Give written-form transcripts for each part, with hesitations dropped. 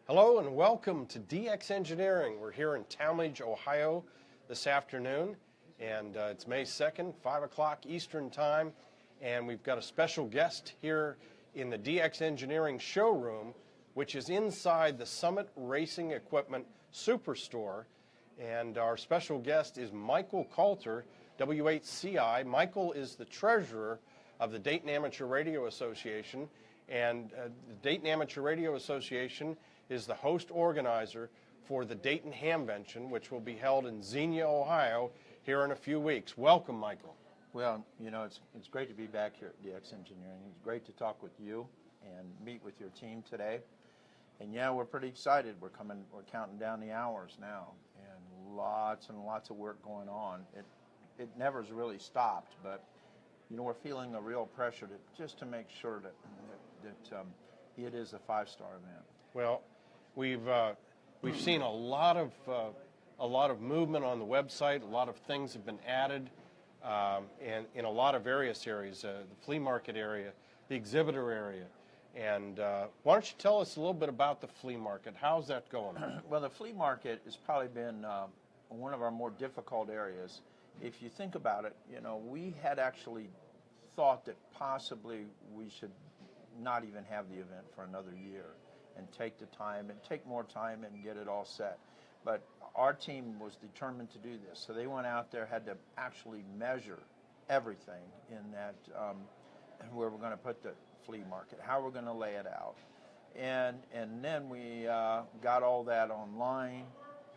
Hello and welcome to DX Engineering. We're here in Talmadge, Ohio this afternoon, and it's May 2nd, 5 o'clock Eastern Time, and we've got a special guest here in the DX Engineering showroom, which is inside the Summit Racing Equipment Superstore, and our special guest is Michael Kalter, W8CI. Michael is the treasurer of the Dayton Amateur Radio Association, and the Dayton Amateur Radio Association is the host organizer for the Dayton Hamvention, which will be held in Xenia, Ohio, here in a few weeks. Welcome, Michael. Well, you know, it's great to be back here at DX Engineering. It's great to talk with you and meet with your team today. And yeah, we're pretty excited. We're counting down the hours now, and lots of work going on. It never's really stopped, but you know, we're feeling a real pressure to make sure that it is a five-star event. Well, we've seen a lot of movement on the website. A lot of things have been added, and in a lot of various areas, the flea market area, the exhibitor area. And why don't you tell us a little bit about the flea market? How's that going? Well, the flea market has probably been one of our more difficult areas. If you think about it, you know, we had actually thought that possibly we should not even have the event for another year and take more time and get it all set. But our team was determined to do this. So they went out there, had to actually measure everything in that, where we're going to put the flea market, how we're going to lay it out. And then we got all that online,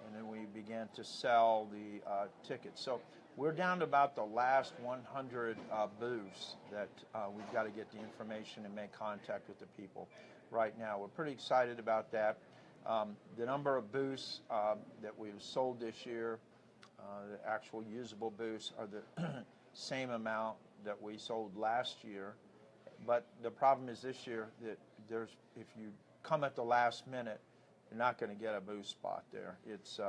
and then we began to sell the tickets. So we're down to about the last 100 booths that we've got to get the information and make contact with the people right now. We're pretty excited about that. The number of booths that we've sold this year, the actual usable booths, are the same amount that we sold last year. But the problem is this year that if you come at the last minute, you're not going to get a booth spot there. It's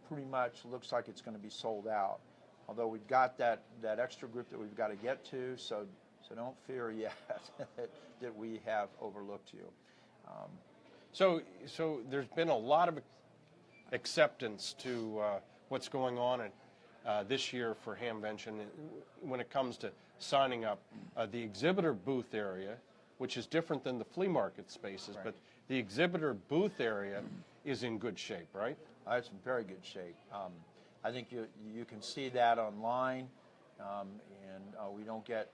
pretty much looks like it's going to be sold out. Although we've got that extra group that we've got to get to, so don't fear yet that we have overlooked you. So there's been a lot of acceptance to what's going on this year for Hamvention when it comes to signing up. The exhibitor booth area, which is different than the flea market spaces, right, but the exhibitor booth area is in good shape, right? It's in very good shape. I think you can see that online, and we don't get,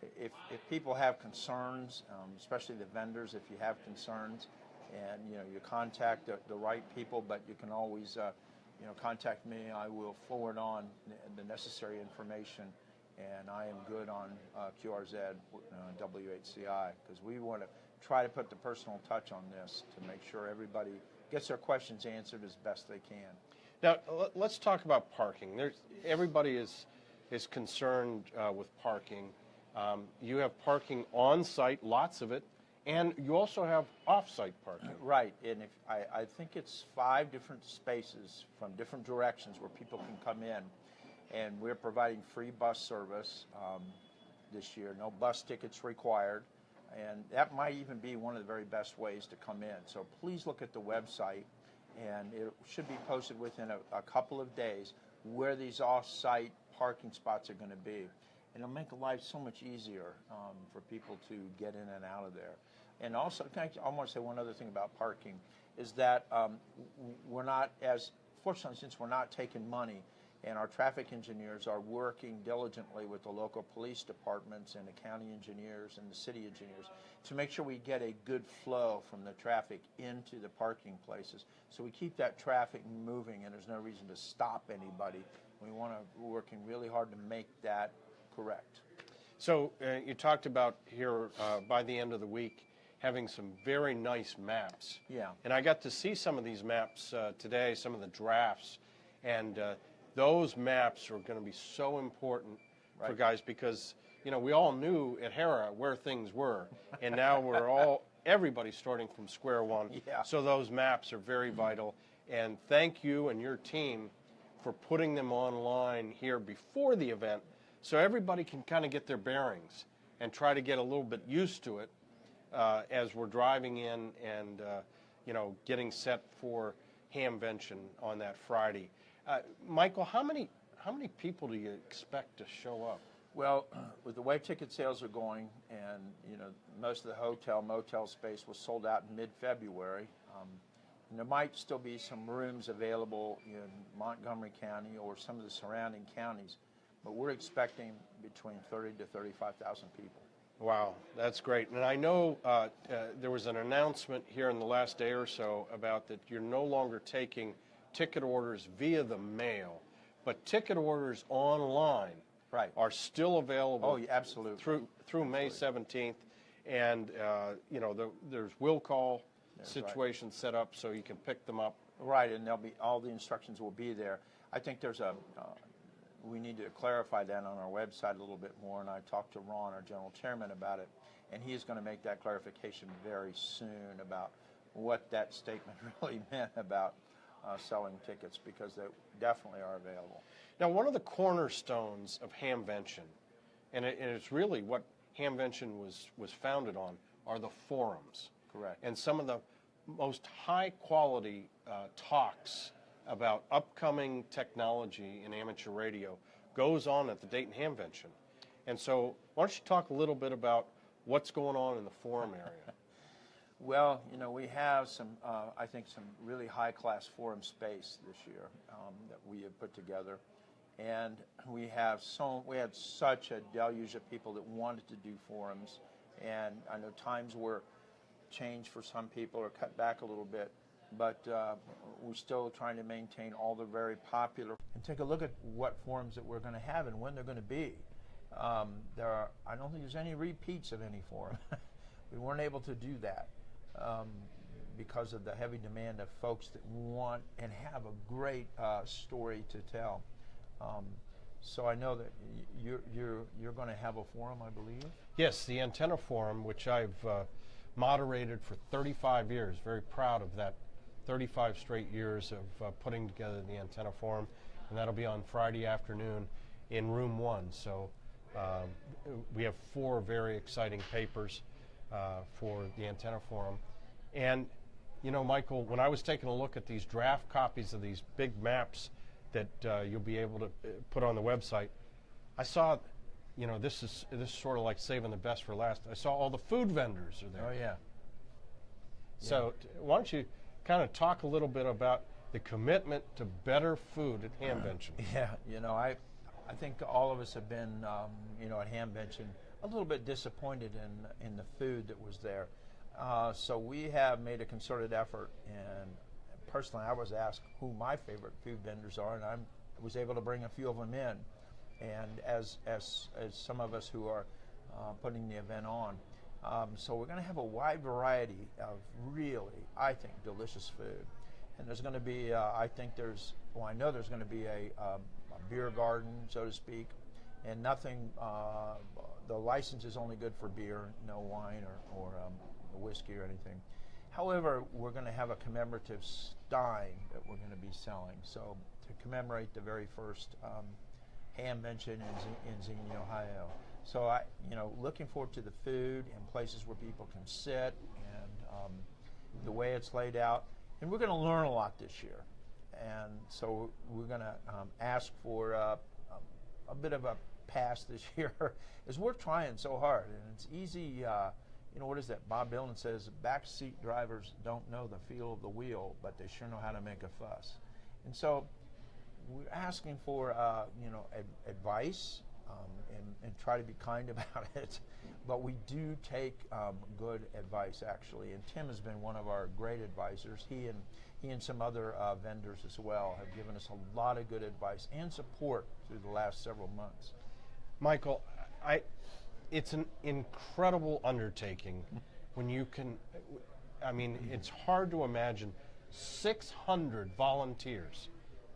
if people have concerns, especially the vendors, if you have concerns, and you know, you contact the right people, but you can always contact me. I will forward on the necessary information, and I am good on QRZ, W8CI, because we want to try to put the personal touch on this to make sure everybody gets their questions answered as best they can. Now, let's talk about parking. Everybody is concerned with parking. You have parking on-site, lots of it, and you also have off-site parking. Right, and I think it's 5 different spaces from different directions where people can come in, and we're providing free bus service this year. No bus tickets required, and that might even be one of the very best ways to come in. So please look at the website, and it should be posted within a couple of days where these off-site parking spots are going to be. And it'll make life so much easier for people to get in and out of there. And also, I want to say one other thing about parking, is that we're not, fortunately, since we're not taking money, and our traffic engineers are working diligently with the local police departments and the county engineers and the city engineers to make sure we get a good flow from the traffic into the parking places. So we keep that traffic moving, and there's no reason to stop anybody. We're working really hard to make that correct. So you talked about here by the end of the week having some very nice maps. Yeah. And I got to see some of these maps today, some of the drafts, and those maps are going to be so important for guys because, you know, we all knew at Hera where things were, and now everybody's starting from square one. Yeah. So those maps are very vital, and thank you and your team for putting them online here before the event so everybody can kind of get their bearings and try to get a little bit used to it as we're driving in and getting set for Hamvention on that Friday. Michael, how many people do you expect to show up? Well, with the way ticket sales are going, and most of the hotel motel space was sold out in mid-February, and there might still be some rooms available in Montgomery County or some of the surrounding counties, but we're expecting between 30 to 35,000 people. Wow, that's great. And I know there was an announcement here in the last day or so about that you're no longer taking ticket orders via the mail, but ticket orders online are still available. Oh, yeah, absolutely. Through May 17th, and there's will call situations set up so you can pick them up. Right, and all the instructions will be there. I think there's we need to clarify that on our website a little bit more, and I talked to Ron, our general chairman, about it, and he is going to make that clarification very soon about what that statement really meant about selling tickets, because they definitely are available. Now, one of the cornerstones of Hamvention, and it's really what Hamvention was founded on, are the forums. Correct. And some of the most high-quality talks about upcoming technology in amateur radio goes on at the Dayton Hamvention. And so why don't you talk a little bit about what's going on in the forum area? Well, we have some, I think, some really high-class forum space this year that we have put together. And we had such a deluge of people that wanted to do forums. And I know times were changed for some people or cut back a little bit, but we're still trying to maintain all the very popular. And take a look at what forums that we're going to have and when they're going to be. I don't think there's any repeats of any forum. We weren't able to do that because of the heavy demand of folks that want and have a great story to tell. So I know that you're going to have a forum, I believe? Yes, the Antenna Forum, which I've moderated for 35 years. Very proud of that 35 straight years of putting together the Antenna Forum, and that'll be on Friday afternoon in Room 1. So we have 4 very exciting papers for the Antenna Forum. And, Michael, when I was taking a look at these draft copies of these big maps that you'll be able to put on the website, I saw, this is sort of like saving the best for last. I saw all the food vendors are there. Oh, yeah. So why don't you kind of talk a little bit about the commitment to better food at Hamvention? Yeah, I think all of us have been, at Hamvention a little bit disappointed in the food that was there. So we have made a concerted effort, and personally I was asked who my favorite food vendors are, and I was able to bring a few of them in, and as some of us who are putting the event on. So we're going to have a wide variety of really, I think, delicious food. And there's going to be, I know there's going to be a beer garden, so to speak, and nothing, the license is only good for beer, no wine or whiskey or anything. However, we're going to have a commemorative stein that we're going to be selling. So to commemorate the very first Hamvention in Xenia, Ohio. So looking forward to the food and places where people can sit and the way it's laid out. And we're going to learn a lot this year. And so we're going to ask for a bit of a pass this year, as we're trying so hard. And it's easy, what is that? Bob Dylan says, backseat drivers don't know the feel of the wheel, but they sure know how to make a fuss. And so we're asking for, advice and try to be kind about it. But we do take good advice, actually. And Tim has been one of our great advisors. He and some other vendors as well have given us a lot of good advice and support through the last several months. Michael, it's an incredible undertaking when you can, it's hard to imagine 600 volunteers.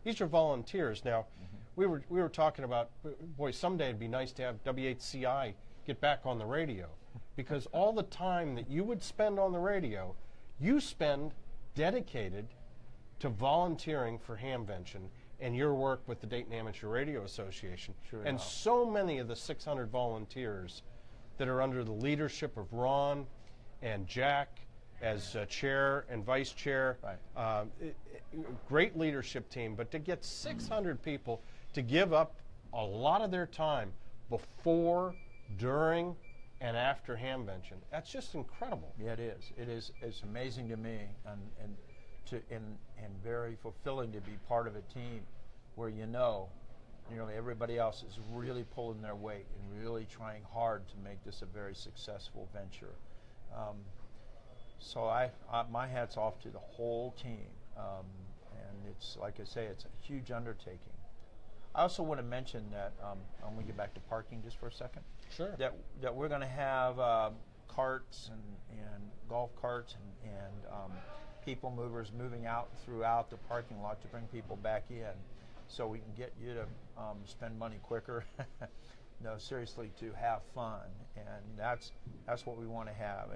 These are volunteers. Now, we were talking about, boy, someday it'd be nice to have W8CI get back on the radio, because all the time that you would spend on the radio, you spend dedicated to volunteering for Hamvention and your work with the Dayton Amateur Radio Association. Sure and enough. So many of the 600 volunteers that are under the leadership of Ron and Jack as chair and vice chair. Right. Great leadership team, but to get 600 people to give up a lot of their time before, during, and after Hamvention, that's just incredible. Yeah, it is. It is. It's amazing to me, and very fulfilling to be part of a team where nearly everybody else is really pulling their weight and really trying hard to make this a very successful venture. So my hat's off to the whole team, and it's like I say, it's a huge undertaking. I also want to mention that I'm going to get back to parking just for a second. Sure. That we're going to have carts and golf carts and people movers moving out throughout the parking lot to bring people back in, so we can get you to spend money quicker. No, seriously, to have fun, and that's what we want to have.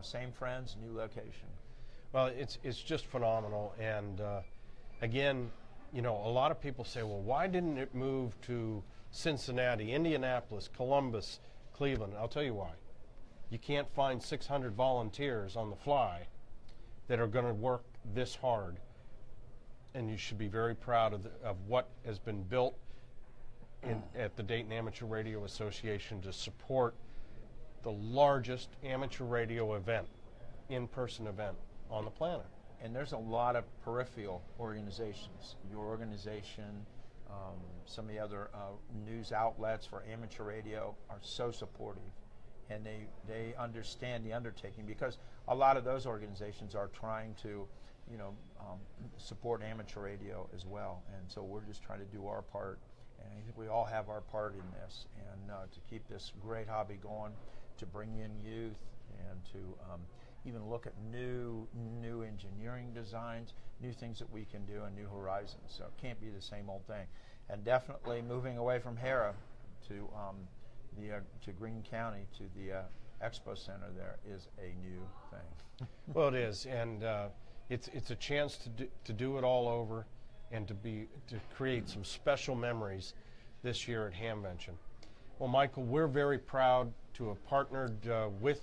Same friends, new location. Well, it's just phenomenal, and again, a lot of people say, well, why didn't it move to Cincinnati, Indianapolis, Columbus, Cleveland? I'll tell you why. You can't find 600 volunteers on the fly that are going to work this hard, and you should be very proud of what has been built at the Dayton Amateur Radio Association to support the largest amateur radio event, in-person event on the planet. And there's a lot of peripheral organizations. Your organization, some of the other news outlets for amateur radio are so supportive, and they understand the undertaking, because a lot of those organizations are trying to support amateur radio as well. And so we're just trying to do our part, and I think we all have our part in this, and to keep this great hobby going, to bring in youth, and to even look at new engineering designs, new things that we can do, and new horizons. So it can't be the same old thing. And definitely moving away from Hara to Greene County, to the Expo Center there, is a new thing. Well, it is, and it's a chance to do it all over, and to create some special memories this year at Hamvention. Well, Michael, we're very proud to have partnered with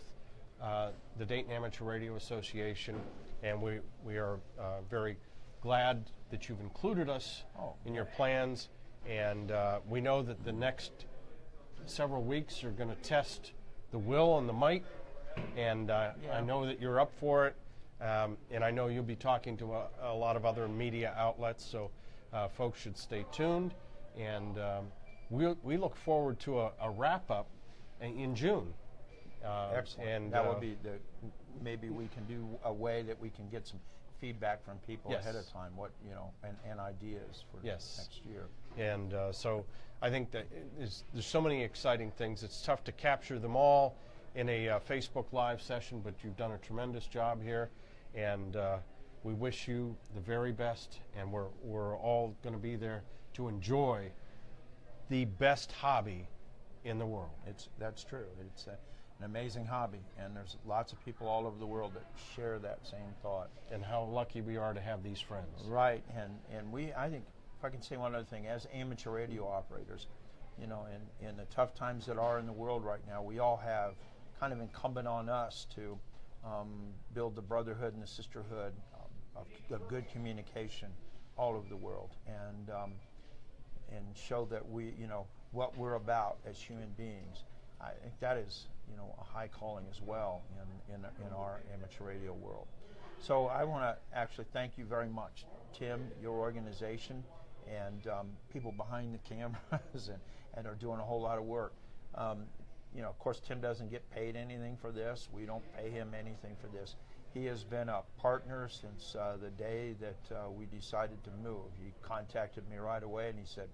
the Dayton Amateur Radio Association, and we are very glad that you've included us in your plans, and we know that the next several weeks are going to test the will and the might, and I know that you're up for it, and I know you'll be talking to a lot of other media outlets, so folks should stay tuned, and we look forward to a wrap-up in June. Excellent. And that will be maybe we can do a way that we can get some feedback from people ahead of time, and ideas for next year. And so I think that there's so many exciting things. It's tough to capture them all in a Facebook Live session, but you've done a tremendous job here, and we wish you the very best, and we're all going to be there to enjoy the best hobby in the world. That's true. It's an amazing hobby, and there's lots of people all over the world that share that same thought. And how lucky we are to have these friends. Right, and I think, if I can say one other thing, as amateur radio operators, in the tough times that are in the world right now, we all have kind of incumbent on us to build the brotherhood and the sisterhood of good communication all over the world, and show that we, what we're about as human beings. I think that is, a high calling as well in our amateur radio world. So I want to actually thank you very much, Tim, your organization, and people behind the cameras and are doing a whole lot of work. Of course, Tim doesn't get paid anything for this. We don't pay him anything for this. He has been a partner since the day that we decided to move. He contacted me right away, and he said,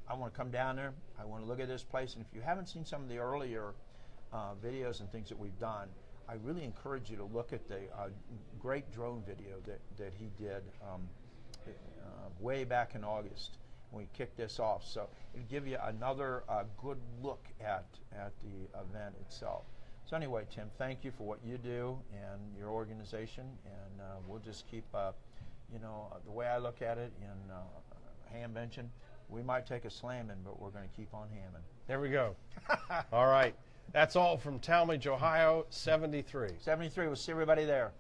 I want to come down there. I want to look at this place. And if you haven't seen some of the earlier videos and things that we've done, I really encourage you to look at the great drone video that he did way back in August when we kicked this off. So it'll give you another good look at the event itself. So anyway, Tim, thank you for what you do and your organization, and we'll just keep, the way I look at it in Hamvention, we might take a slamming, but we're going to keep on hamming. There we go. All right. That's all from Talmadge, Ohio, 73. 73. We'll see everybody there.